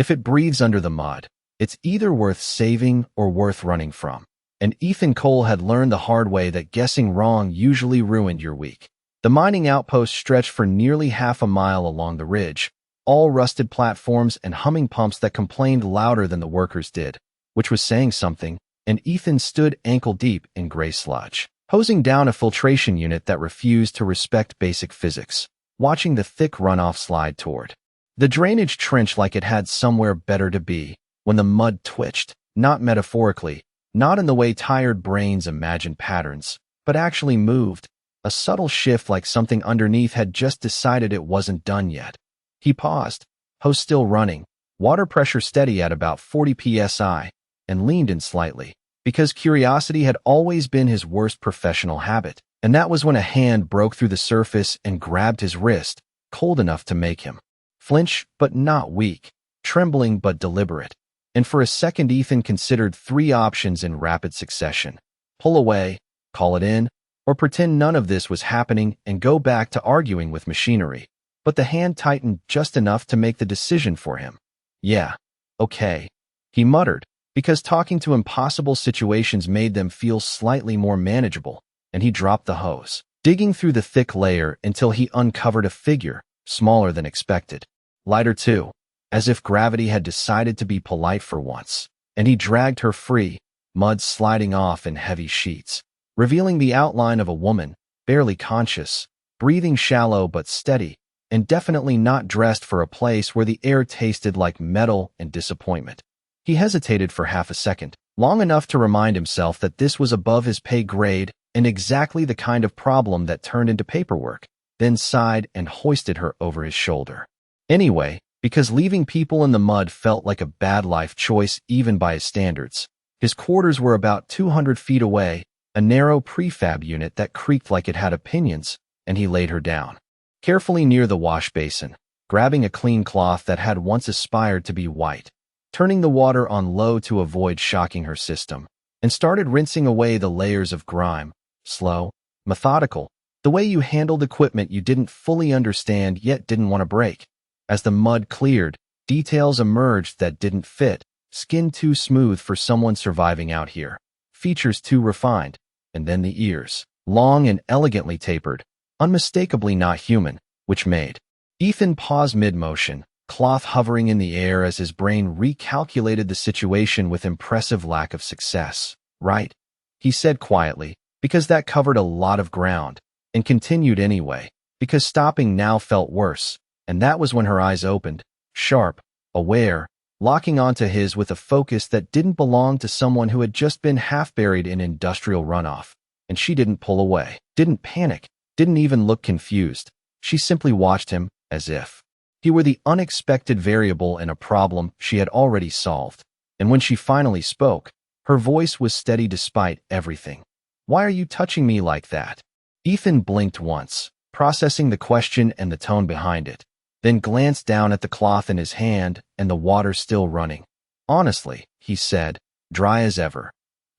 If it breathes under the mud, it's either worth saving or worth running from. And Ethan Cole had learned the hard way that guessing wrong usually ruined your week. The mining outpost stretched for nearly half a mile along the ridge, all rusted platforms and humming pumps that complained louder than the workers did, which was saying something, and Ethan stood ankle-deep in gray sludge, hosing down a filtration unit that refused to respect basic physics, watching the thick runoff slide toward the drainage trench like it had somewhere better to be, when the mud twitched, not metaphorically, not in the way tired brains imagine patterns, but actually moved, a subtle shift like something underneath had just decided it wasn't done yet. He paused, hose still running, water pressure steady at about 40 psi, and leaned in slightly, because curiosity had always been his worst professional habit, and that was when a hand broke through the surface and grabbed his wrist, cold enough to make him flinch but not weak, trembling but deliberate. And for a second Ethan considered three options in rapid succession: pull away, call it in, or pretend none of this was happening and go back to arguing with machinery. But the hand tightened just enough to make the decision for him. Yeah, okay, he muttered, because talking to impossible situations made them feel slightly more manageable, and he dropped the hose, digging through the thick layer until he uncovered a figure, smaller than expected. Lighter too, as if gravity had decided to be polite for once, and he dragged her free, mud sliding off in heavy sheets, revealing the outline of a woman, barely conscious, breathing shallow but steady, and definitely not dressed for a place where the air tasted like metal and disappointment. He hesitated for half a second, long enough to remind himself that this was above his pay grade and exactly the kind of problem that turned into paperwork, then sighed and hoisted her over his shoulder. Anyway, because leaving people in the mud felt like a bad life choice even by his standards. His quarters were about 200 feet away, a narrow prefab unit that creaked like it had opinions, and he laid her down, carefully near the wash basin, grabbing a clean cloth that had once aspired to be white, turning the water on low to avoid shocking her system, and started rinsing away the layers of grime, slow, methodical, the way you handled equipment you didn't fully understand yet didn't want to break. As the mud cleared, details emerged that didn't fit, skin too smooth for someone surviving out here, features too refined, and then the ears, long and elegantly tapered, unmistakably not human, which made Ethan pause mid-motion, cloth hovering in the air as his brain recalculated the situation with impressive lack of success. Right? He said quietly, because that covered a lot of ground, and continued anyway, because stopping now felt worse. And that was when her eyes opened, sharp, aware, locking onto his with a focus that didn't belong to someone who had just been half-buried in industrial runoff. And she didn't pull away, didn't panic, didn't even look confused. She simply watched him, as if he were the unexpected variable in a problem she had already solved. And when she finally spoke, her voice was steady despite everything. "Why are you touching me like that?" Ethan blinked once, processing the question and the tone behind it, then glanced down at the cloth in his hand and the water still running. "Honestly," he said, dry as ever,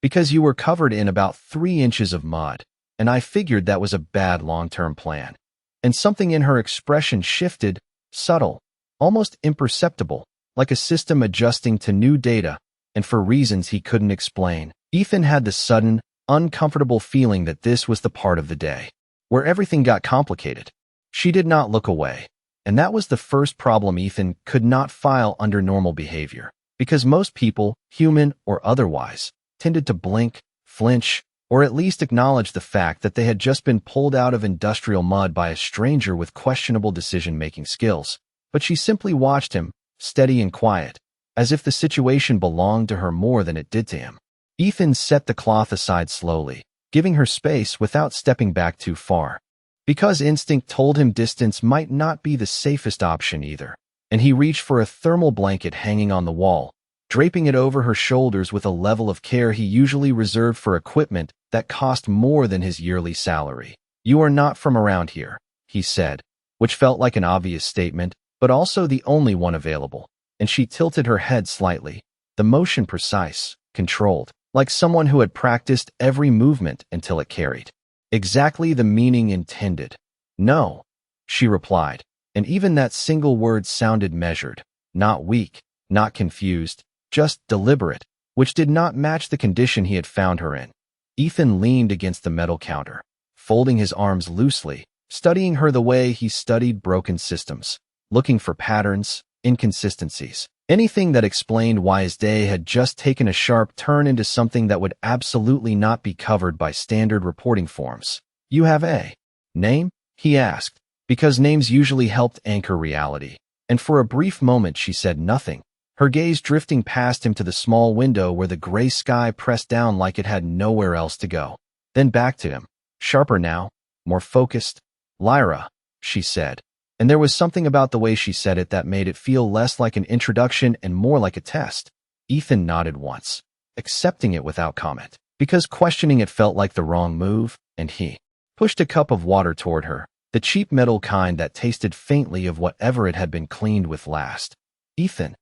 "because you were covered in about 3 inches of mud, and I figured that was a bad long-term plan." And something in her expression shifted, subtle, almost imperceptible, like a system adjusting to new data, and for reasons he couldn't explain. Ethan had the sudden, uncomfortable feeling that this was the part of the day where everything got complicated. She did not look away. And that was the first problem Ethan could not file under normal behavior, because most people, human or otherwise, tended to blink, flinch, or at least acknowledge the fact that they had just been pulled out of industrial mud by a stranger with questionable decision-making skills. But she simply watched him, steady and quiet, as if the situation belonged to her more than it did to him. Ethan set the cloth aside slowly, giving her space without stepping back too far, because instinct told him distance might not be the safest option either, and he reached for a thermal blanket hanging on the wall, draping it over her shoulders with a level of care he usually reserved for equipment that cost more than his yearly salary. "You are not from around here," he said, which felt like an obvious statement, but also the only one available, and she tilted her head slightly, the motion precise, controlled, like someone who had practiced every movement until it carried exactly the meaning intended. "No," she replied, and even that single word sounded measured, not weak, not confused, just deliberate, which did not match the condition he had found her in. Ethan leaned against the metal counter, folding his arms loosely, studying her the way he studied broken systems, looking for patterns, inconsistencies, anything that explained why his day had just taken a sharp turn into something that would absolutely not be covered by standard reporting forms. "You have a name?" he asked, because names usually helped anchor reality. And for a brief moment she said nothing, her gaze drifting past him to the small window where the gray sky pressed down like it had nowhere else to go. Then back to him, sharper now, more focused. "Lyra," she said, and there was something about the way she said it that made it feel less like an introduction and more like a test. Ethan nodded once, accepting it without comment, because questioning it felt like the wrong move, and he pushed a cup of water toward her, the cheap metal kind that tasted faintly of whatever it had been cleaned with last. "Ethan,"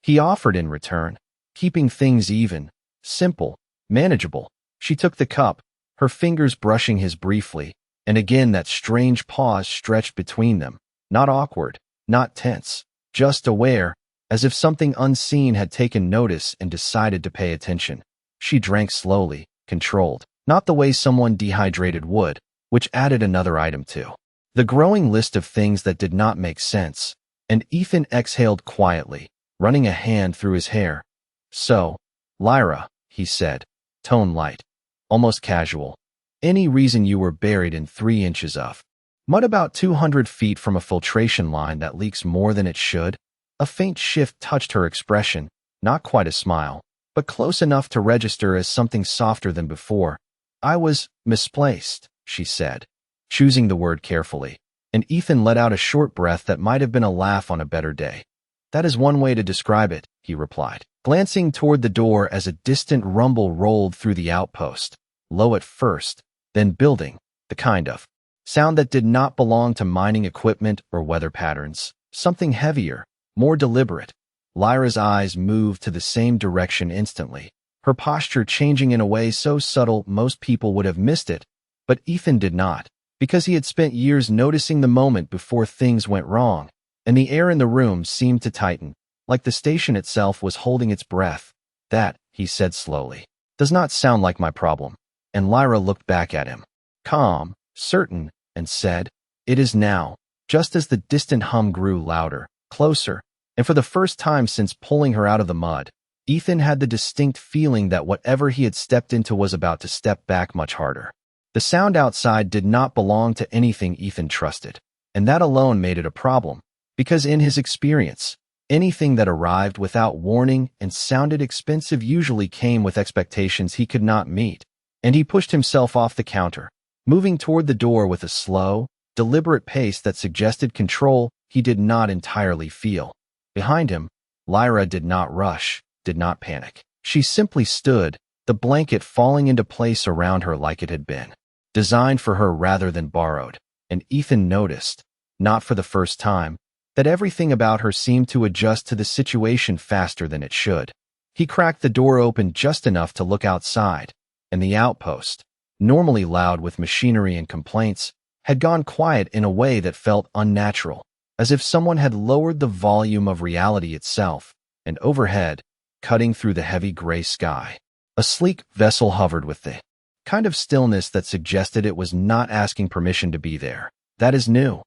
he offered in return, keeping things even, simple, manageable. She took the cup, her fingers brushing his briefly, and again that strange pause stretched between them, not awkward, not tense, just aware, as if something unseen had taken notice and decided to pay attention. She drank slowly, controlled, not the way someone dehydrated would, which added another item to the growing list of things that did not make sense, and Ethan exhaled quietly, running a hand through his hair. "So, Lyra," he said, tone light, almost casual, "any reason you were buried in 3 inches of mud about 200 feet from a filtration line that leaks more than it should?" A faint shift touched her expression, not quite a smile, but close enough to register as something softer than before. "I was misplaced," she said, choosing the word carefully, and Ethan let out a short breath that might have been a laugh on a better day. "That is one way to describe it," he replied, glancing toward the door as a distant rumble rolled through the outpost, low at first, then building, the kind of sound that did not belong to mining equipment or weather patterns, something heavier, more deliberate. Lyra's eyes moved to the same direction instantly, her posture changing in a way so subtle most people would have missed it, but Ethan did not, because he had spent years noticing the moment before things went wrong, and the air in the room seemed to tighten, like the station itself was holding its breath. "That," he said slowly, "does not sound like my problem." And Lyra looked back at him, calm, certain, and said, "It is now," just as the distant hum grew louder, closer, and for the first time since pulling her out of the mud, Ethan had the distinct feeling that whatever he had stepped into was about to step back much harder. The sound outside did not belong to anything Ethan trusted, and that alone made it a problem, because in his experience, anything that arrived without warning and sounded expensive usually came with expectations he could not meet, and he pushed himself off the counter, moving toward the door with a slow, deliberate pace that suggested control he did not entirely feel. Behind him, Lyra did not rush, did not panic. She simply stood, the blanket falling into place around her like it had been designed for her rather than borrowed, and Ethan noticed, not for the first time, that everything about her seemed to adjust to the situation faster than it should. He cracked the door open just enough to look outside, and the outpost, normally loud with machinery and complaints, had gone quiet in a way that felt unnatural, as if someone had lowered the volume of reality itself, and overhead, cutting through the heavy gray sky, a sleek vessel hovered with the kind of stillness that suggested it was not asking permission to be there. "That is new,"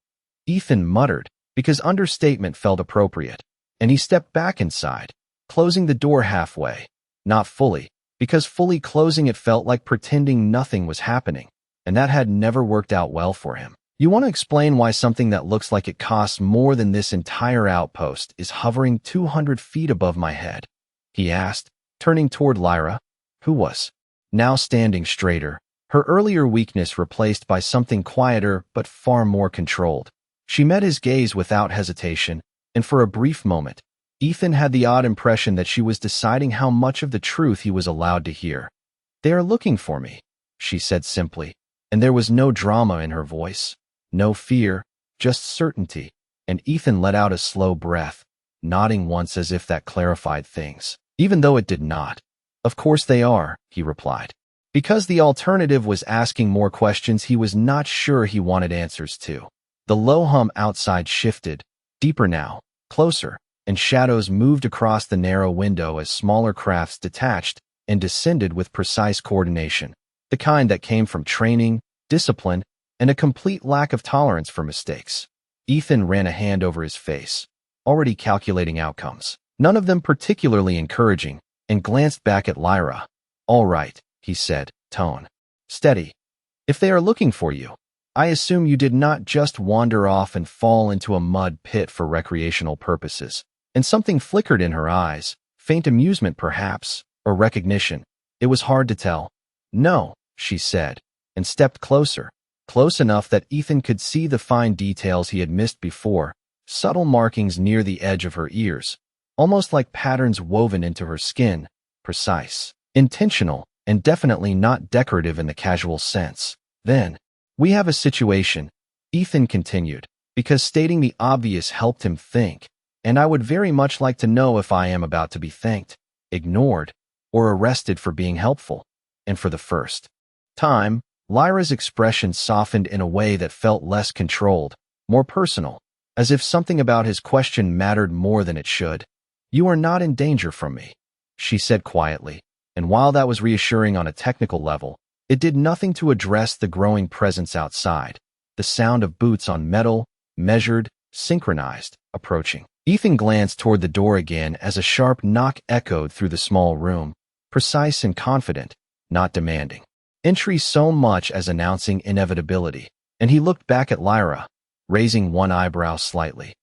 Ethan muttered, because understatement felt appropriate, and he stepped back inside, closing the door halfway, not fully, because fully closing it felt like pretending nothing was happening, and that had never worked out well for him. "You want to explain why something that looks like it costs more than this entire outpost is hovering 200 feet above my head?" he asked, turning toward Lyra, who was now standing straighter, her earlier weakness replaced by something quieter but far more controlled. She met his gaze without hesitation, and for a brief moment, Ethan had the odd impression that she was deciding how much of the truth he was allowed to hear. "They are looking for me," she said simply, and there was no drama in her voice, no fear, just certainty, and Ethan let out a slow breath, nodding once as if that clarified things, even though it did not. "Of course they are," he replied, because the alternative was asking more questions he was not sure he wanted answers to. The low hum outside shifted, deeper now, closer, and shadows moved across the narrow window as smaller crafts detached and descended with precise coordination, the kind that came from training, discipline, and a complete lack of tolerance for mistakes. Ethan ran a hand over his face, already calculating outcomes, none of them particularly encouraging, and glanced back at Lyra. "All right," he said, tone steady. "If they are looking for you, I assume you did not just wander off and fall into a mud pit for recreational purposes." And something flickered in her eyes, faint amusement perhaps, or recognition. It was hard to tell. "No," she said, and stepped closer, close enough that Ethan could see the fine details he had missed before, subtle markings near the edge of her ears, almost like patterns woven into her skin, precise, intentional, and definitely not decorative in the casual sense. "Then, we have a situation," Ethan continued, because stating the obvious helped him think, "and I would very much like to know if I am about to be thanked, ignored, or arrested for being helpful." And for the first time, Lyra's expression softened in a way that felt less controlled, more personal, as if something about his question mattered more than it should. "You are not in danger from me," she said quietly, and while that was reassuring on a technical level, it did nothing to address the growing presence outside, the sound of boots on metal, measured, synchronized, approaching. Ethan glanced toward the door again as a sharp knock echoed through the small room, precise and confident, not demanding entry so much as announcing inevitability, and he looked back at Lyra, raising one eyebrow slightly.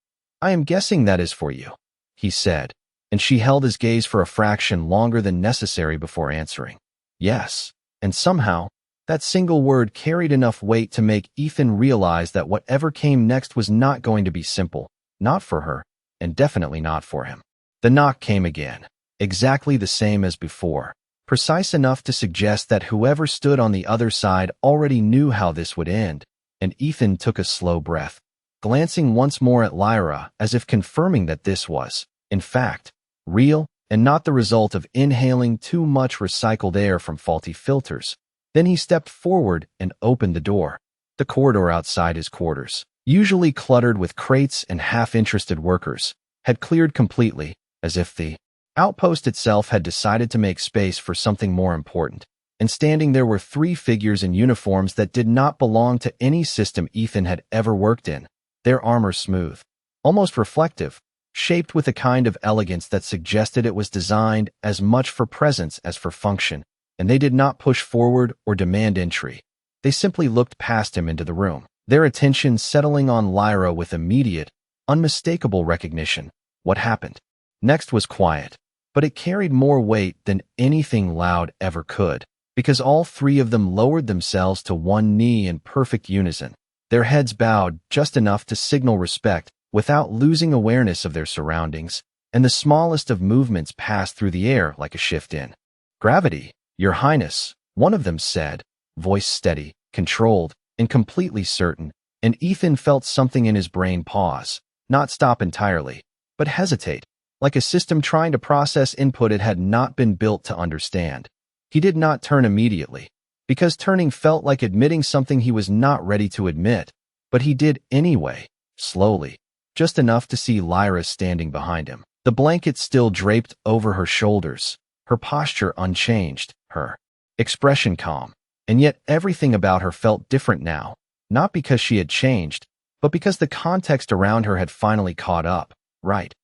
"I am guessing that is for you," he said, and she held his gaze for a fraction longer than necessary before answering. "Yes," and somehow, that single word carried enough weight to make Ethan realize that whatever came next was not going to be simple, not for her, and definitely not for him. The knock came again, exactly the same as before, precise enough to suggest that whoever stood on the other side already knew how this would end, and Ethan took a slow breath, glancing once more at Lyra as if confirming that this was, in fact, real and not the result of inhaling too much recycled air from faulty filters. Then he stepped forward and opened the door. The corridor outside his quarters, usually cluttered with crates and half-interested workers, had cleared completely, as if the outpost itself had decided to make space for something more important. And standing there were three figures in uniforms that did not belong to any system Ethan had ever worked in, their armor smooth, almost reflective, shaped with a kind of elegance that suggested it was designed as much for presence as for function, and they did not push forward or demand entry. They simply looked past him into the room, their attention settling on Lyra with immediate, unmistakable recognition. What happened next was quiet, but it carried more weight than anything loud ever could, because all three of them lowered themselves to one knee in perfect unison, their heads bowed just enough to signal respect without losing awareness of their surroundings, and the smallest of movements passed through the air like a shift in gravity. "Your Highness," one of them said, voice steady, controlled, and completely certain, and Ethan felt something in his brain pause, not stop entirely, but hesitate, like a system trying to process input it had not been built to understand. He did not turn immediately, because turning felt like admitting something he was not ready to admit, but he did anyway, slowly, just enough to see Lyra standing behind him, the blanket still draped over her shoulders, her posture unchanged, her expression calm, and yet everything about her felt different now, not because she had changed, but because the context around her had finally caught up. "Right,"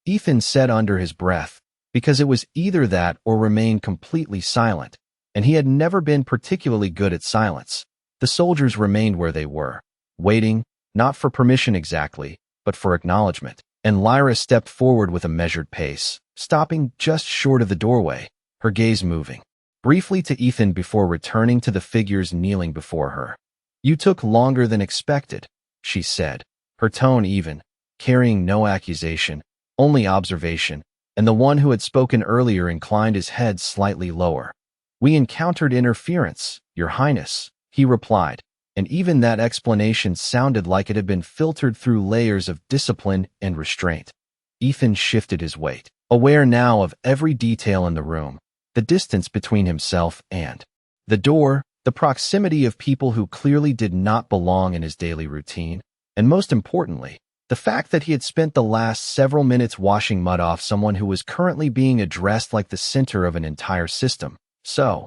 Ethan said under his breath, because it was either that or remain completely silent, and he had never been particularly good at silence. The soldiers remained where they were, waiting, not for permission exactly, but for acknowledgement, and Lyra stepped forward with a measured pace, stopping just short of the doorway, her gaze moving briefly to Ethan before returning to the figures kneeling before her. "You took longer than expected," she said, her tone even, carrying no accusation, only observation, and the one who had spoken earlier inclined his head slightly lower. "We encountered interference, Your Highness," he replied, and even that explanation sounded like it had been filtered through layers of discipline and restraint. Ethan shifted his weight, aware now of every detail in the room, the distance between himself and the door, the proximity of people who clearly did not belong in his daily routine, and most importantly, The fact that he had spent the last several minutes washing mud off someone who was currently being addressed like the center of an entire system. So,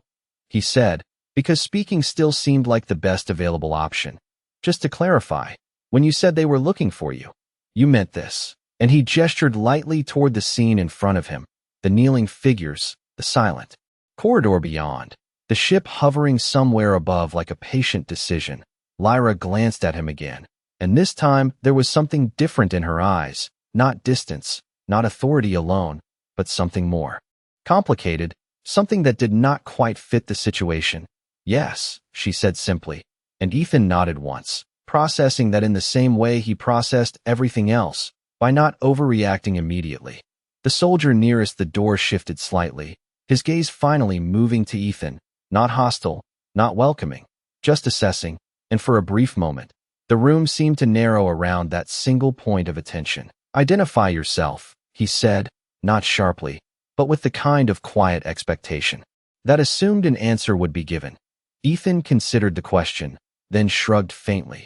he said, because speaking still seemed like the best available option. Just to clarify, when you said they were looking for you, you meant this. And he gestured lightly toward the scene in front of him, the kneeling figures, the silent corridor beyond, the ship hovering somewhere above like a patient decision. Lyra glanced at him again, and this time there was something different in her eyes, not distance, not authority alone, but something more complicated, something that did not quite fit the situation. Yes, she said simply, and Ethan nodded once, processing that in the same way he processed everything else, by not overreacting immediately. The soldier nearest the door shifted slightly, his gaze finally moving to Ethan, not hostile, not welcoming, just assessing, and for a brief moment, the room seemed to narrow around that single point of attention. Identify yourself, he said, not sharply, but with the kind of quiet expectation that assumed an answer would be given. Ethan considered the question, then shrugged faintly.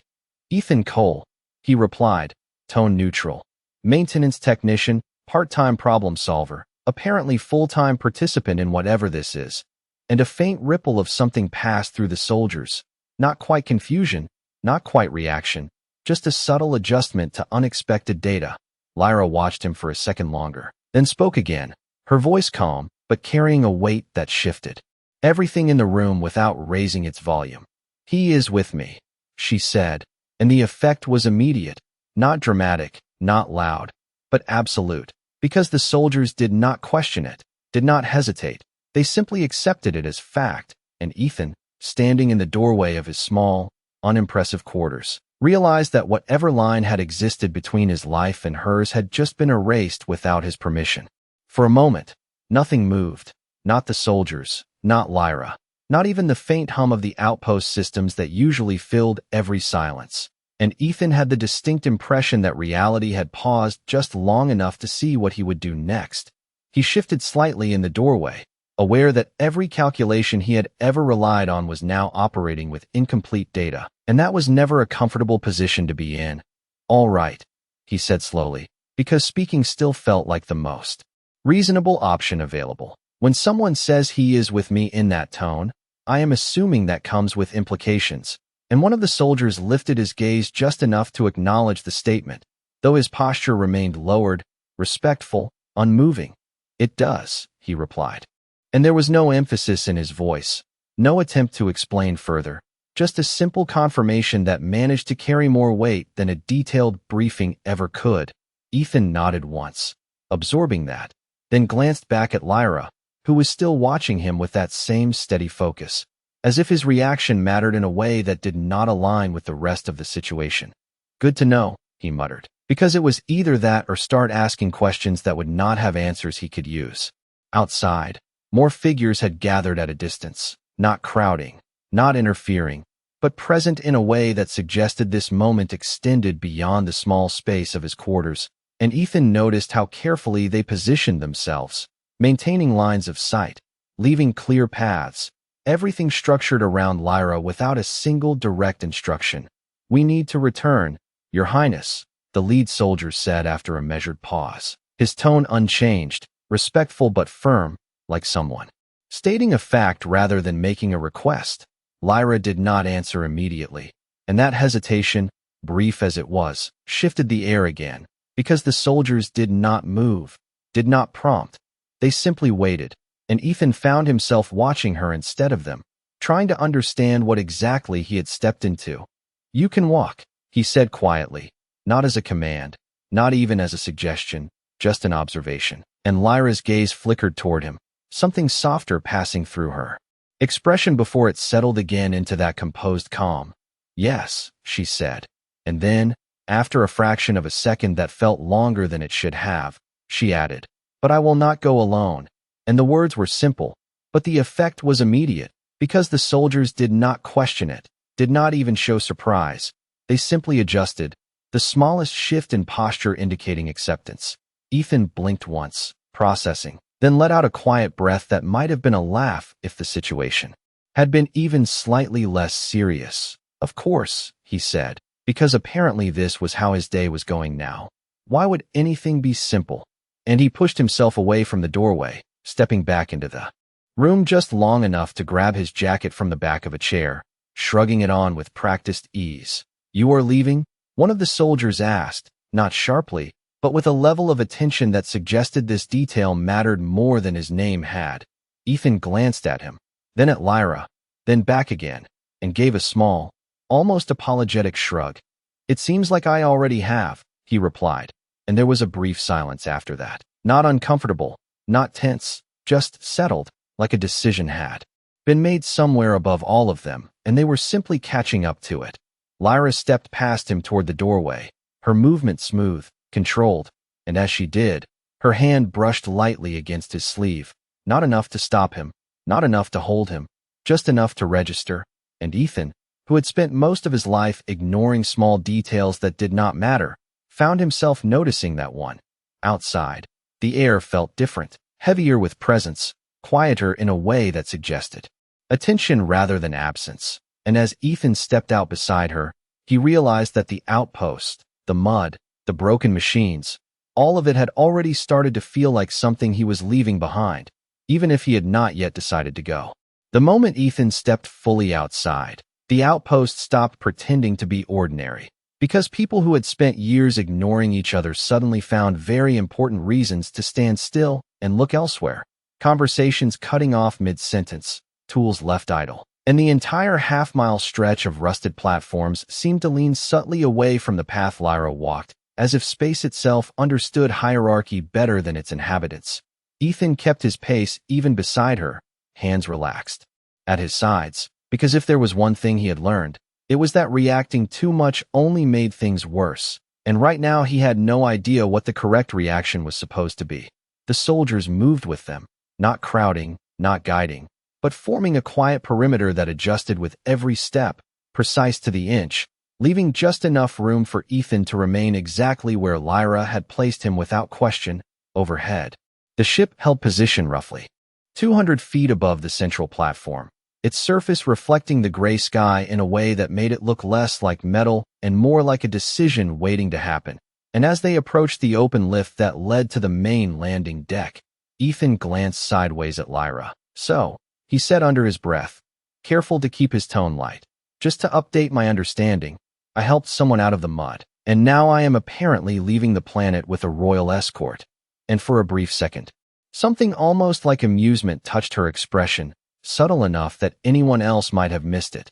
Ethan Cole, he replied, tone neutral. Maintenance technician, part-time problem solver, apparently full-time participant in whatever this is. And a faint ripple of something passed through the soldiers. Not quite confusion, not quite reaction, just a subtle adjustment to unexpected data. Lyra watched him for a second longer, then spoke again, her voice calm, but carrying a weight that shifted everything in the room without raising its volume. He is with me, she said, and the effect was immediate, not dramatic, not loud, but absolute, because the soldiers did not question it, did not hesitate. They simply accepted it as fact, and Ethan, standing in the doorway of his small, unimpressive quarters, realized that whatever line had existed between his life and hers had just been erased without his permission. For a moment, nothing moved, not the soldiers, not Lyra, not even the faint hum of the outpost systems that usually filled every silence. And Ethan had the distinct impression that reality had paused just long enough to see what he would do next. He shifted slightly in the doorway, aware that every calculation he had ever relied on was now operating with incomplete data, and that was never a comfortable position to be in. All right, he said slowly, because speaking still felt like the most reasonable option available. When someone says he is with me in that tone, I am assuming that comes with implications. And one of the soldiers lifted his gaze just enough to acknowledge the statement, though his posture remained lowered, respectful, unmoving. It does, he replied. And there was no emphasis in his voice, no attempt to explain further, just a simple confirmation that managed to carry more weight than a detailed briefing ever could. Ethan nodded once, absorbing that, then glanced back at Lyra, who was still watching him with that same steady focus, as if his reaction mattered in a way that did not align with the rest of the situation. Good to know, he muttered, because it was either that or start asking questions that would not have answers he could use. Outside, more figures had gathered at a distance, not crowding, not interfering, but present in a way that suggested this moment extended beyond the small space of his quarters, and Ethan noticed how carefully they positioned themselves, maintaining lines of sight, leaving clear paths, everything structured around Lyra without a single direct instruction. We need to return, Your Highness, the lead soldier said after a measured pause, his tone unchanged, respectful but firm, like someone stating a fact rather than making a request. Lyra did not answer immediately, and that hesitation, brief as it was, shifted the air again, because the soldiers did not move, did not prompt. They simply waited, and Ethan found himself watching her instead of them, trying to understand what exactly he had stepped into. You can walk, he said quietly, not as a command, not even as a suggestion, just an observation. And Lyra's gaze flickered toward him, something softer passing through her expression before it settled again into that composed calm. Yes, she said. And then, after a fraction of a second that felt longer than it should have, she added, But I will not go alone. And the words were simple, but the effect was immediate, because the soldiers did not question it, did not even show surprise. They simply adjusted, the smallest shift in posture indicating acceptance. Ethan blinked once, processing, then let out a quiet breath that might have been a laugh if the situation had been even slightly less serious. Of course, he said, because apparently this was how his day was going now. Why would anything be simple? And he pushed himself away from the doorway, stepping back into the room just long enough to grab his jacket from the back of a chair, shrugging it on with practiced ease. "You are leaving?" one of the soldiers asked, not sharply, but with a level of attention that suggested this detail mattered more than his name had. Ethan glanced at him, then at Lyra, then back again, and gave a small, almost apologetic shrug. "It seems like I already have," he replied, and there was a brief silence after that. Not uncomfortable, not tense, just settled, like a decision had been made somewhere above all of them, and they were simply catching up to it. Lyra stepped past him toward the doorway, her movement smooth, controlled, and as she did, her hand brushed lightly against his sleeve, not enough to stop him, not enough to hold him, just enough to register, and Ethan, who had spent most of his life ignoring small details that did not matter, found himself noticing that one. Outside, the air felt different, heavier with presence, quieter in a way that suggested attention rather than absence, and as Ethan stepped out beside her, he realized that the outpost, the mud, the broken machines, all of it had already started to feel like something he was leaving behind, even if he had not yet decided to go. The moment Ethan stepped fully outside, the outpost stopped pretending to be ordinary, because people who had spent years ignoring each other suddenly found very important reasons to stand still and look elsewhere. Conversations cutting off mid-sentence, tools left idle, and the entire half-mile stretch of rusted platforms seemed to lean subtly away from the path Lyra walked, as if space itself understood hierarchy better than its inhabitants. Ethan kept his pace even beside her, hands relaxed at his sides, because if there was one thing he had learned, it was that reacting too much only made things worse, and right now he had no idea what the correct reaction was supposed to be. The soldiers moved with them, not crowding, not guiding, but forming a quiet perimeter that adjusted with every step, precise to the inch, leaving just enough room for Ethan to remain exactly where Lyra had placed him without question, overhead. The ship held position roughly 200 feet above the central platform, its surface reflecting the gray sky in a way that made it look less like metal and more like a decision waiting to happen. And as they approached the open lift that led to the main landing deck, Ethan glanced sideways at Lyra. "So," he said under his breath, careful to keep his tone light, "just to update my understanding, I helped someone out of the mud, and now I am apparently leaving the planet with a royal escort." And for a brief second, something almost like amusement touched her expression, subtle enough that anyone else might have missed it.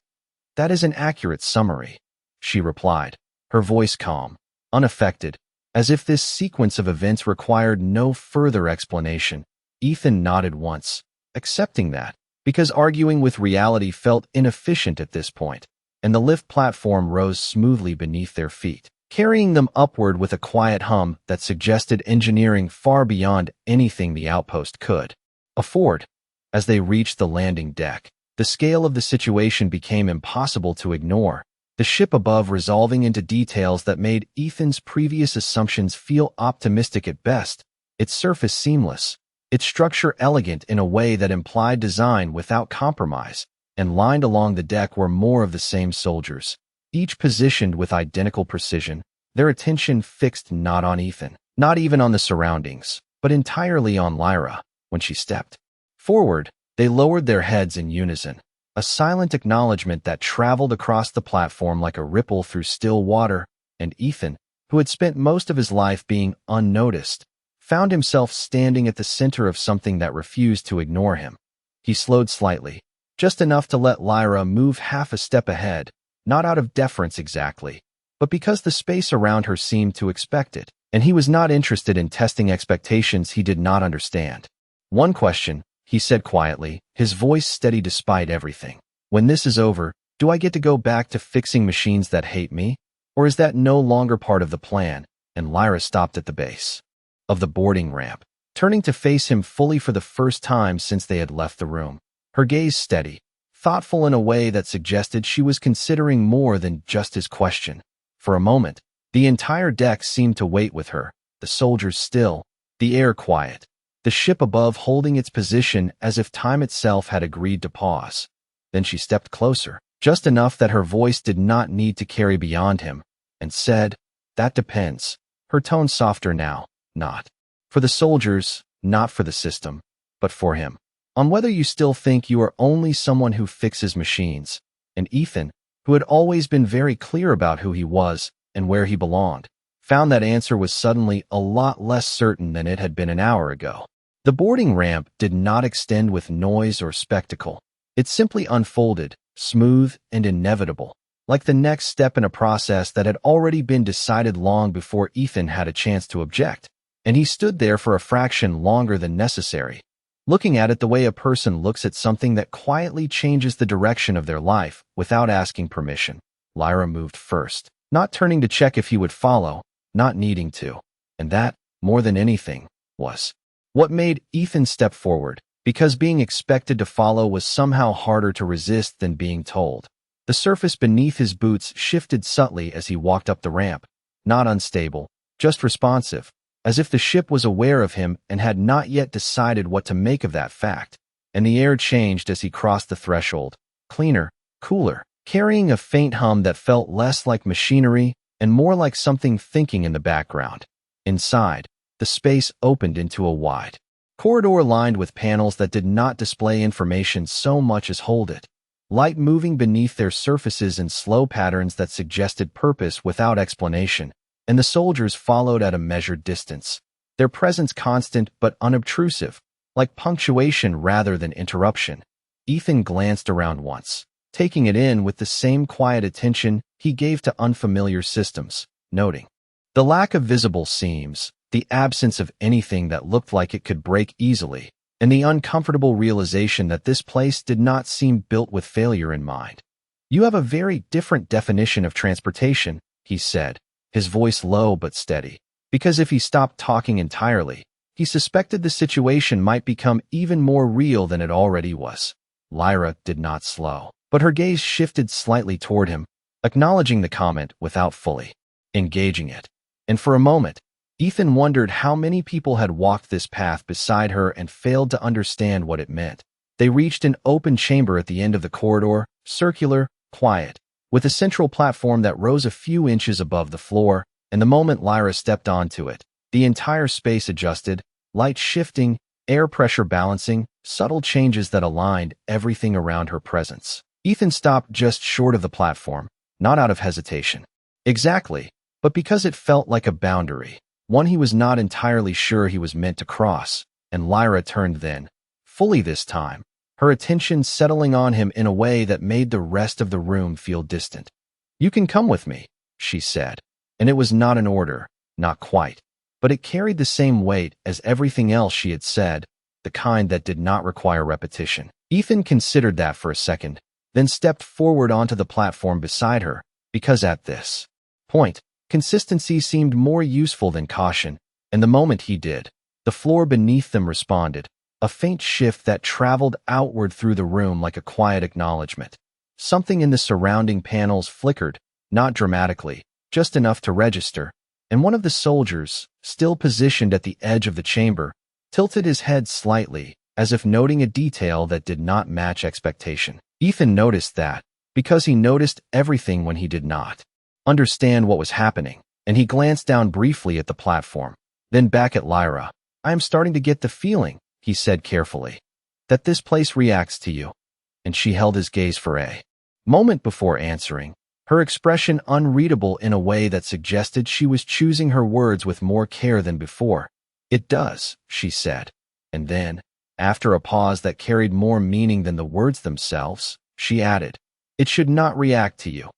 "That is an accurate summary," she replied, her voice calm, unaffected, as if this sequence of events required no further explanation. Ethan nodded once, accepting that, because arguing with reality felt inefficient at this point, and the lift platform rose smoothly beneath their feet, carrying them upward with a quiet hum that suggested engineering far beyond anything the outpost could afford. As they reached the landing deck, the scale of the situation became impossible to ignore, the ship above resolving into details that made Ethan's previous assumptions feel optimistic at best, its surface seamless, its structure elegant in a way that implied design without compromise, and lined along the deck were more of the same soldiers, each positioned with identical precision, their attention fixed not on Ethan, not even on the surroundings, but entirely on Lyra. When she stepped forward, they lowered their heads in unison, a silent acknowledgement that traveled across the platform like a ripple through still water, and Ethan, who had spent most of his life being unnoticed, found himself standing at the center of something that refused to ignore him. He slowed slightly, just enough to let Lyra move half a step ahead, not out of deference exactly, but because the space around her seemed to expect it, and he was not interested in testing expectations he did not understand. "One question," he said quietly, his voice steady despite everything. "When this is over, do I get to go back to fixing machines that hate me? Or is that no longer part of the plan?" And Lyra stopped at the base of the boarding ramp, turning to face him fully for the first time since they had left the room, her gaze steady, thoughtful in a way that suggested she was considering more than just his question. For a moment, the entire deck seemed to wait with her, the soldiers still, the air quiet, the ship above holding its position as if time itself had agreed to pause. Then she stepped closer, just enough that her voice did not need to carry beyond him, and said, "That depends." Her tone softer now, not for the soldiers, not for the system, but for him. On whether you still think you are only someone who fixes machines. And Ethan, who had always been very clear about who he was and where he belonged, found that answer was suddenly a lot less certain than it had been an hour ago. The boarding ramp did not extend with noise or spectacle. It simply unfolded, smooth and inevitable, like the next step in a process that had already been decided long before Ethan had a chance to object. And he stood there for a fraction longer than necessary, looking at it the way a person looks at something that quietly changes the direction of their life without asking permission. Lyra moved first, not turning to check if he would follow, not needing to. And that, more than anything, was what made Ethan step forward, because being expected to follow was somehow harder to resist than being told. The surface beneath his boots shifted subtly as he walked up the ramp, not unstable, just responsive, as if the ship was aware of him and had not yet decided what to make of that fact. And the air changed as he crossed the threshold, cleaner, cooler, carrying a faint hum that felt less like machinery and more like something thinking in the background. Inside, the space opened into a wide corridor lined with panels that did not display information so much as hold it, light moving beneath their surfaces in slow patterns that suggested purpose without explanation. And the soldiers followed at a measured distance, their presence constant but unobtrusive, like punctuation rather than interruption. Ethan glanced around once, taking it in with the same quiet attention he gave to unfamiliar systems, noting the lack of visible seams, the absence of anything that looked like it could break easily, and the uncomfortable realization that this place did not seem built with failure in mind. "You have a very different definition of transportation," he said, his voice low but steady, because if he stopped talking entirely, he suspected the situation might become even more real than it already was. Lyra did not slow, but her gaze shifted slightly toward him, acknowledging the comment without fully engaging it. And for a moment, Ethan wondered how many people had walked this path beside her and failed to understand what it meant. They reached an open chamber at the end of the corridor, circular, quiet, with a central platform that rose a few inches above the floor, and the moment Lyra stepped onto it, the entire space adjusted, light shifting, air pressure balancing, subtle changes that aligned everything around her presence. Ethan stopped just short of the platform, not out of hesitation. Exactly, but because it felt like a boundary, one he was not entirely sure he was meant to cross, and Lyra turned then, fully this time, her attention settling on him in a way that made the rest of the room feel distant. "You can come with me," she said, and it was not an order, not quite, but it carried the same weight as everything else she had said, the kind that did not require repetition. Ethan considered that for a second, then stepped forward onto the platform beside her, because at this point, consistency seemed more useful than caution, and the moment he did, the floor beneath them responded, a faint shift that traveled outward through the room like a quiet acknowledgement. Something in the surrounding panels flickered, not dramatically, just enough to register, and one of the soldiers, still positioned at the edge of the chamber, tilted his head slightly, as if noting a detail that did not match expectation. Ethan noticed that, because he noticed everything when he did not understand what was happening, and he glanced down briefly at the platform, then back at Lyra. "I am starting to get the feeling," he said carefully, "that this place reacts to you." And she held his gaze for a moment before answering, her expression unreadable in a way that suggested she was choosing her words with more care than before. "It does," she said. And then, after a pause that carried more meaning than the words themselves, she added, "It should not react to you."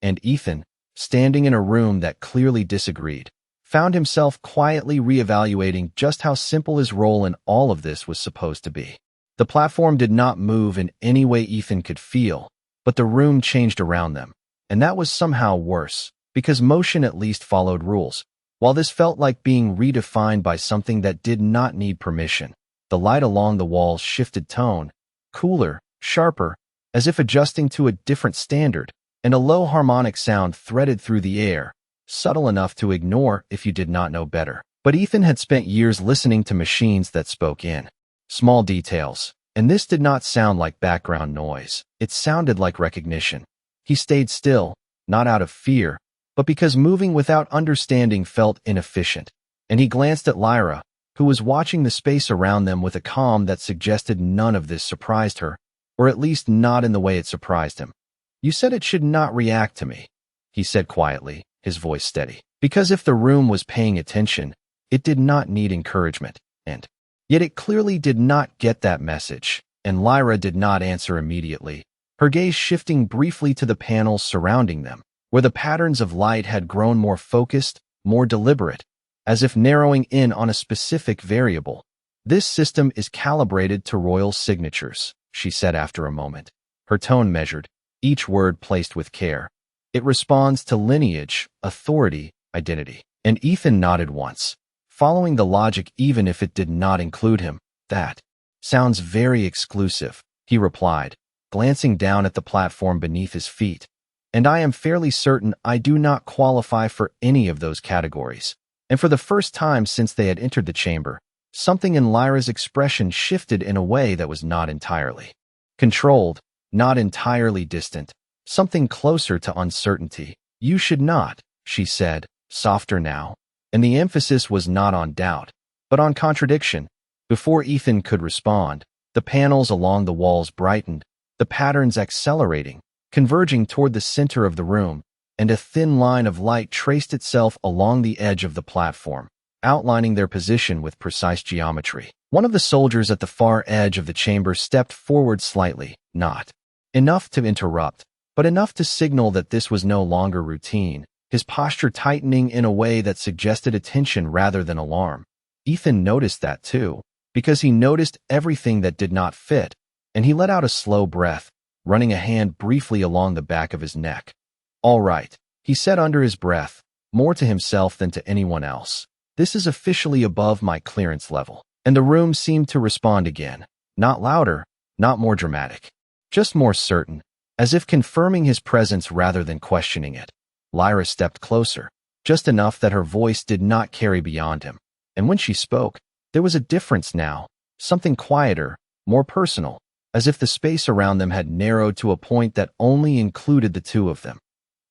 And Ethan, standing in a room that clearly disagreed, found himself quietly reevaluating just how simple his role in all of this was supposed to be. The platform did not move in any way Ethan could feel, but the room changed around them, and that was somehow worse, because motion at least followed rules, while this felt like being redefined by something that did not need permission. The light along the walls shifted tone, cooler, sharper, as if adjusting to a different standard, and a low harmonic sound threaded through the air, subtle enough to ignore if you did not know better. But Ethan had spent years listening to machines that spoke in small details, and this did not sound like background noise. It sounded like recognition. He stayed still, not out of fear, but because moving without understanding felt inefficient. And he glanced at Lyra, who was watching the space around them with a calm that suggested none of this surprised her, or at least not in the way it surprised him. "You said it should not react to me," he said quietly, his voice steady. Because if the room was paying attention, it did not need encouragement, and yet it clearly did not get that message, and Lyra did not answer immediately, her gaze shifting briefly to the panels surrounding them, where the patterns of light had grown more focused, more deliberate, as if narrowing in on a specific variable. "This system is calibrated to royal signatures," she said after a moment, her tone measured, each word placed with care. "It responds to lineage, authority, identity." And Ethan nodded once, following the logic even if it did not include him. "That sounds very exclusive," he replied, glancing down at the platform beneath his feet. "And I am fairly certain I do not qualify for any of those categories." And for the first time since they had entered the chamber, something in Lyra's expression shifted in a way that was not entirely controlled, not entirely distant, something closer to uncertainty. "You should not," she said, softer now, and the emphasis was not on doubt, but on contradiction. Before Ethan could respond, the panels along the walls brightened, the patterns accelerating, converging toward the center of the room, and a thin line of light traced itself along the edge of the platform, outlining their position with precise geometry. One of the soldiers at the far edge of the chamber stepped forward slightly, not enough to interrupt, but enough to signal that this was no longer routine, his posture tightening in a way that suggested attention rather than alarm. Ethan noticed that too, because he noticed everything that did not fit, and he let out a slow breath, running a hand briefly along the back of his neck. "All right," he said under his breath, more to himself than to anyone else. "This is officially above my clearance level." And the room seemed to respond again, not louder, not more dramatic, just more certain, as if confirming his presence rather than questioning it. Lyra stepped closer, just enough that her voice did not carry beyond him. And when she spoke, there was a difference now, something quieter, more personal, as if the space around them had narrowed to a point that only included the two of them.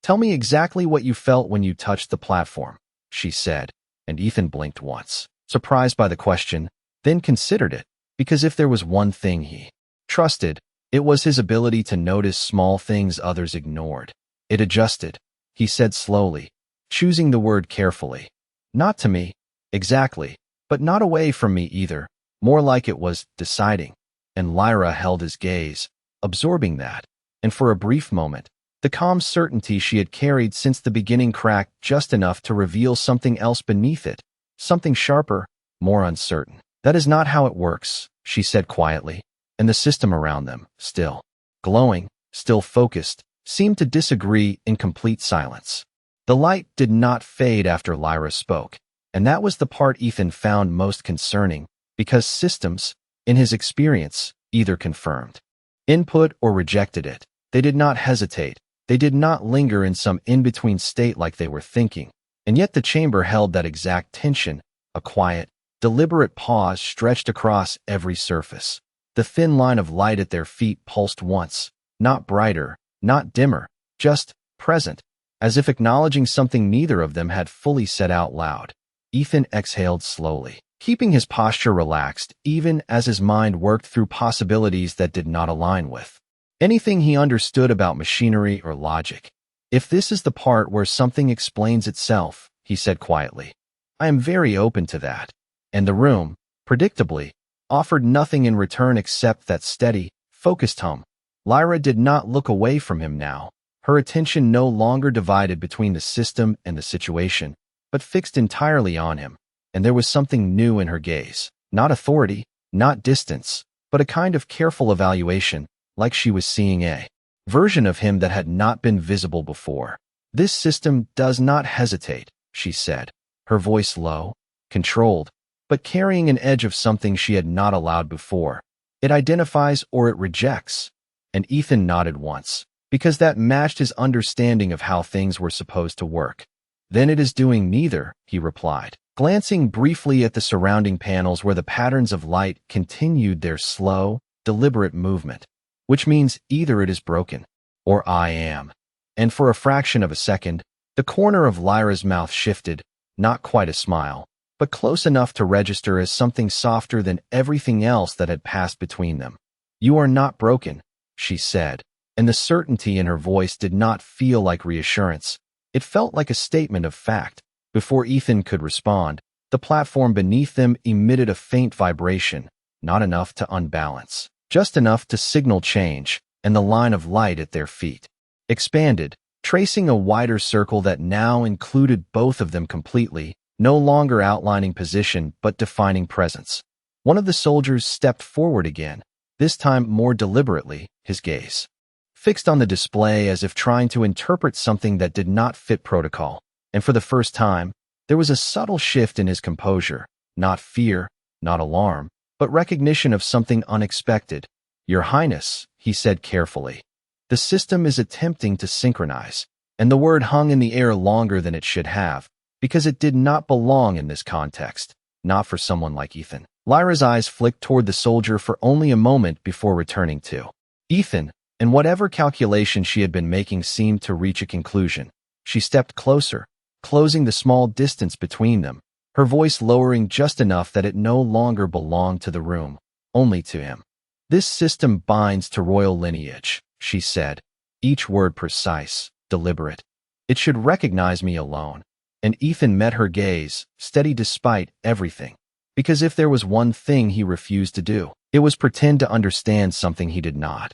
"Tell me exactly what you felt when you touched the platform," she said, and Ethan blinked once, surprised by the question, then considered it, because if there was one thing he trusted, it was his ability to notice small things others ignored. "It adjusted," he said slowly, choosing the word carefully. "Not to me, exactly, but not away from me either, more like it was deciding." And Lyra held his gaze, absorbing that, and for a brief moment, the calm certainty she had carried since the beginning cracked just enough to reveal something else beneath it, something sharper, more uncertain. "That is not how it works," she said quietly, and the system around them, still glowing, still focused, seemed to disagree in complete silence. The light did not fade after Lyra spoke, and that was the part Ethan found most concerning, because systems, in his experience, either confirmed input or rejected it. They did not hesitate. They did not linger in some in-between state like they were thinking, and yet the chamber held that exact tension, a quiet, deliberate pause stretched across every surface. The thin line of light at their feet pulsed once, not brighter, not dimmer, just present, as if acknowledging something neither of them had fully said out loud. Ethan exhaled slowly, keeping his posture relaxed even as his mind worked through possibilities that did not align with anything he understood about machinery or logic. "If this is the part where something explains itself," he said quietly, "I am very open to that." And the room, predictably, offered nothing in return except that steady, focused hum. Lyra did not look away from him now, her attention no longer divided between the system and the situation, but fixed entirely on him, and there was something new in her gaze, not authority, not distance, but a kind of careful evaluation, like she was seeing a version of him that had not been visible before. "This system does not hesitate," she said, her voice low, controlled, but carrying an edge of something she had not allowed before. "It identifies or it rejects." And Ethan nodded once, because that matched his understanding of how things were supposed to work. "Then it is doing neither," he replied, glancing briefly at the surrounding panels where the patterns of light continued their slow, deliberate movement. "Which means either it is broken, or I am." And for a fraction of a second, The corner of Lyra's mouth shifted, not quite a smile, but close enough to register as something softer than everything else that had passed between them. "You are not broken," she said, and the certainty in her voice did not feel like reassurance. It felt like a statement of fact. Before Ethan could respond, the platform beneath them emitted a faint vibration, not enough to unbalance, just enough to signal change, and the line of light at their feet expanded, tracing a wider circle that now included both of them completely, no longer outlining position but defining presence. One of the soldiers stepped forward again, this time more deliberately, his gaze fixed on the display as if trying to interpret something that did not fit protocol. And for the first time, there was a subtle shift in his composure, not fear, not alarm, but recognition of something unexpected. "Your Highness," he said carefully, "the system is attempting to synchronize," and the word hung in the air longer than it should have, because it did not belong in this context, not for someone like Ethan. Lyra's eyes flicked toward the soldier for only a moment before returning to Ethan, and whatever calculation she had been making seemed to reach a conclusion. She stepped closer, closing the small distance between them, her voice lowering just enough that it no longer belonged to the room, only to him. "This system binds to royal lineage," she said, each word precise, deliberate. "It should recognize me alone." And Ethan met her gaze, steady despite everything. Because if there was one thing he refused to do, it was pretend to understand something he did not.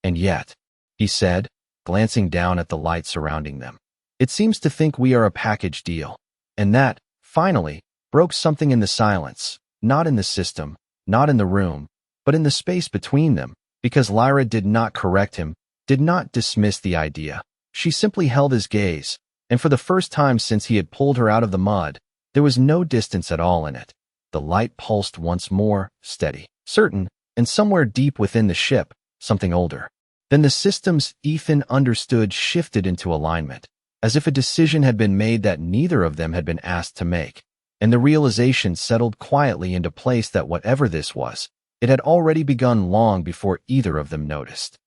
"And yet," he said, glancing down at the light surrounding them, "it seems to think we are a package deal." And that, finally, broke something in the silence, not in the system, not in the room, but in the space between them, because Lyra did not correct him, did not dismiss the idea. She simply held his gaze, and for the first time since he had pulled her out of the mud, there was no distance at all in it. The light pulsed once more, steady, certain, and somewhere deep within the ship, something older. Then the systems Ethan understood shifted into alignment, as if a decision had been made that neither of them had been asked to make, and the realization settled quietly into place that whatever this was, it had already begun long before either of them noticed.